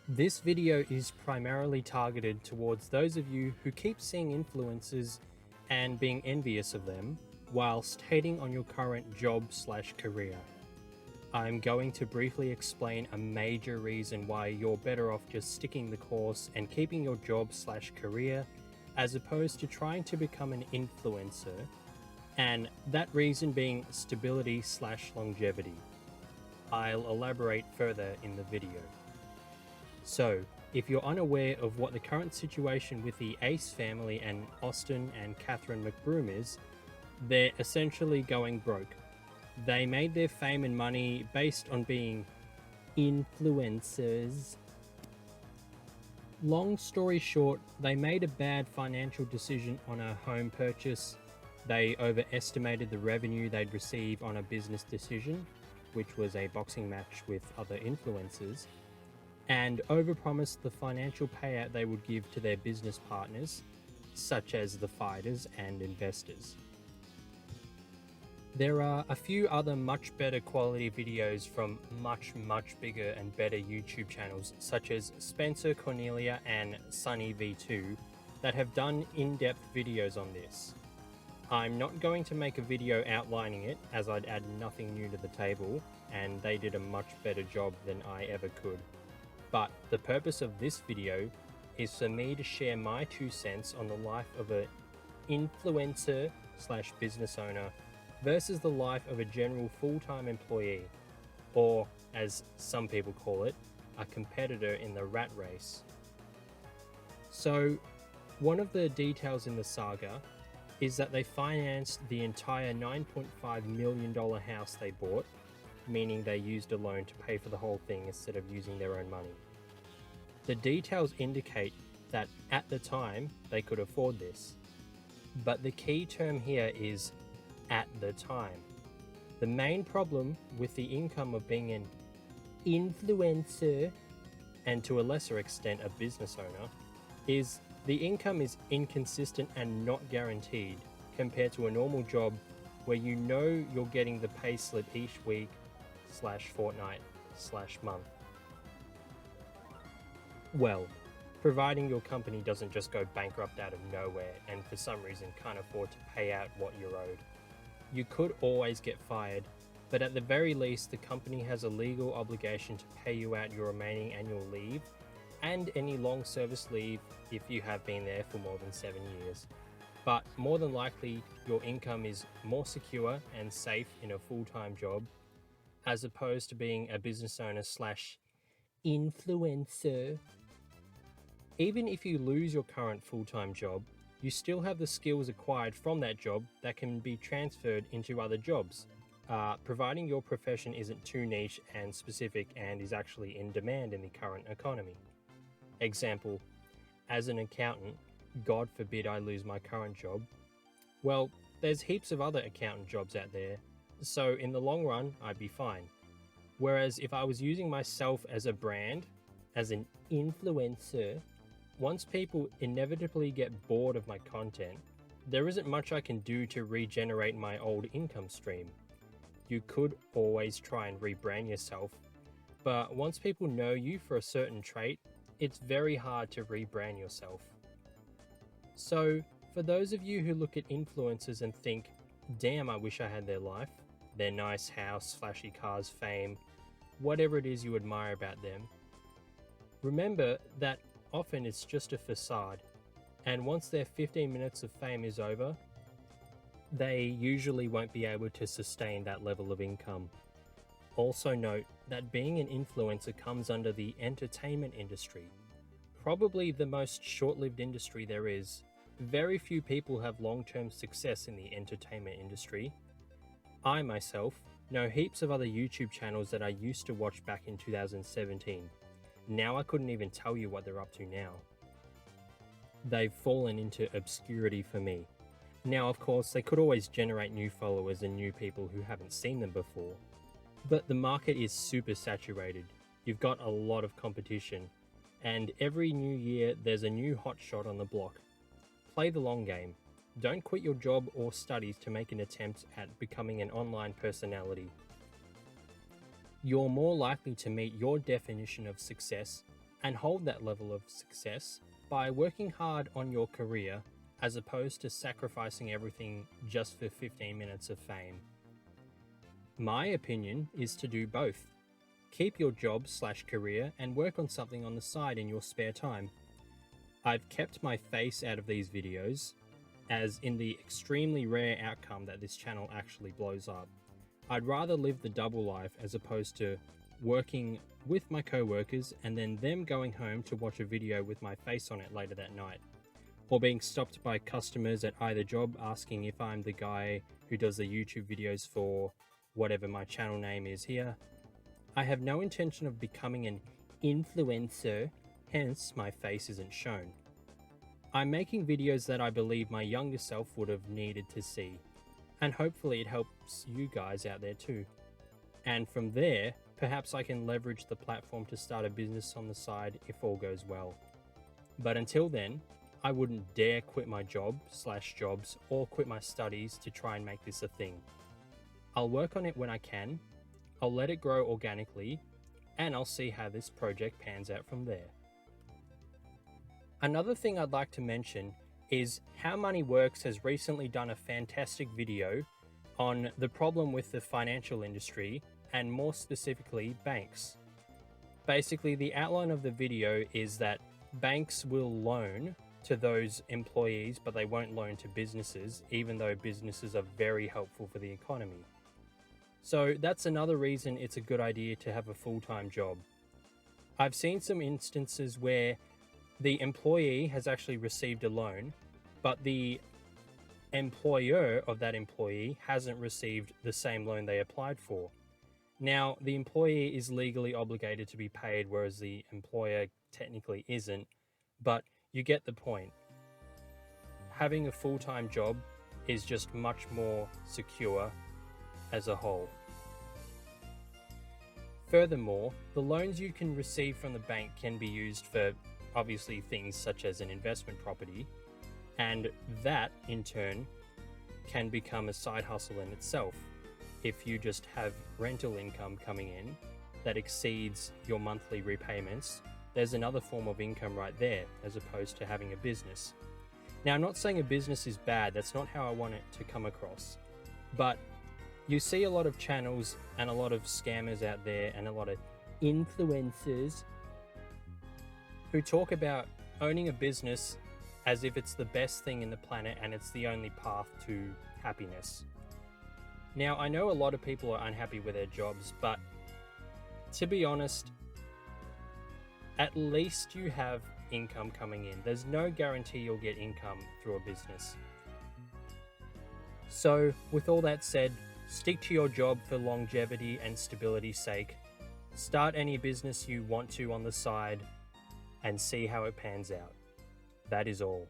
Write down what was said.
This video is primarily targeted towards those of you who keep seeing influencers and being envious of them whilst hating on your current job/career. I'm going to briefly explain a major reason why you're better off just sticking the course and keeping your job/career as opposed to trying to become an influencer, and that reason being stability/longevity. I'll elaborate further in the video. So, if you're unaware of what the current situation with the Ace family and Austin and Catherine McBroom is, they're essentially going broke. They made their fame and money based on being influencers. Long story short, they made a bad financial decision on a home purchase. They overestimated the revenue they'd receive on a business decision, which was a boxing match with other influencers, and overpromised the financial payout they would give to their business partners, such as the fighters and investors. There are a few other much better quality videos from much bigger and better YouTube channels, such as Spencer Cornelia and SunnyV2, that have done in-depth videos on this. I'm not going to make a video outlining it, as I'd add nothing new to the table, and they did a much better job than I ever could. But the purpose of this video is for me to share my 2 cents on the life of an influencer/business owner versus the life of a general full-time employee, or as some people call it, a competitor in the rat race. So, one of the details in the saga is that they financed the entire $9.5 million house they bought, meaning they used a loan to pay for the whole thing instead of using their own money. The details indicate that at the time they could afford this, but the key term here is at the time. The main problem with the income of being an influencer, and to a lesser extent a business owner, is the income is inconsistent and not guaranteed compared to a normal job where you know you're getting the pay slip each week/fortnight/month. Well, providing your company doesn't just go bankrupt out of nowhere and for some reason can't afford to pay out what you're owed. You could always get fired, but at the very least the company has a legal obligation to pay you out your remaining annual leave and any long service leave if you have been there for more than 7 years. But more than likely, your income is more secure and safe in a full-time job, as opposed to being a business owner/influencer. Even if you lose your current full-time job, you still have the skills acquired from that job that can be transferred into other jobs, providing your profession isn't too niche and specific and is actually in demand in the current economy. Example, as an accountant, God forbid I lose my current job. Well, there's heaps of other accountant jobs out there, so in the long run, I'd be fine. Whereas if I was using myself as a brand, as an influencer, once people inevitably get bored of my content, there isn't much I can do to regenerate my old income stream. You could always try and rebrand yourself, but once people know you for a certain trait, it's very hard to rebrand yourself. So, for those of you who look at influencers and think, damn, I wish I had their life, their nice house, flashy cars, fame, whatever it is you admire about them, remember that often it's just a facade, and once their 15 minutes of fame is over, they usually won't be able to sustain that level of income. Also note that being an influencer comes under the entertainment industry, probably the most short-lived industry there is. Very few people have long-term success in the entertainment industry. I myself know heaps of other YouTube channels that I used to watch back in 2017. Now I couldn't even tell you what they're up to now. They've fallen into obscurity for me. Now, of course, they could always generate new followers and new people who haven't seen them before. But the market is super saturated. You've got a lot of competition, and every new year there's a new hotshot on the block. Play the long game. Don't quit your job or studies to make an attempt at becoming an online personality. You're more likely to meet your definition of success and hold that level of success by working hard on your career as opposed to sacrificing everything just for 15 minutes of fame. My opinion is to do both. Keep your job/career and work on something on the side in your spare time. I've kept my face out of these videos, as in the extremely rare outcome that this channel actually blows up. I'd rather live the double life as opposed to working with my co-workers and then them going home to watch a video with my face on it later that night, or being stopped by customers at either job asking if I'm the guy who does the YouTube videos for whatever my channel name is here. I have no intention of becoming an influencer, hence my face isn't shown. I'm making videos that I believe my younger self would have needed to see, and hopefully it helps you guys out there too. And from there, perhaps I can leverage the platform to start a business on the side if all goes well. But until then, I wouldn't dare quit my job/jobs or quit my studies to try and make this a thing. I'll work on it when I can, I'll let it grow organically, and I'll see how this project pans out from there. Another thing I'd like to mention is How Money Works has recently done a fantastic video on the problem with the financial industry, and more specifically banks. Basically, the outline of the video is that banks will loan to those employees, but they won't loan to businesses, even though businesses are very helpful for the economy. So that's another reason it's a good idea to have a full-time job. I've seen some instances where the employee has actually received a loan, but the employer of that employee hasn't received the same loan they applied for. Now, the employee is legally obligated to be paid, whereas the employer technically isn't, but you get the point. Having a full-time job is just much more secure as a whole. Furthermore, the loans you can receive from the bank can be used for obviously things such as an investment property, and that in turn can become a side hustle in itself. If you just have rental income coming in that exceeds your monthly repayments, there's another form of income right there, as opposed to having a business. Now, I'm not saying a business is bad, that's not how I want it to come across, but you see a lot of channels and a lot of scammers out there and a lot of influencers who talk about owning a business as if it's the best thing in the planet and it's the only path to happiness. Now, I know a lot of people are unhappy with their jobs, but to be honest, at least you have income coming in. There's no guarantee you'll get income through a business. So, with all that said, stick to your job for longevity and stability's sake. Start any business you want to on the side and see how it pans out. That is all.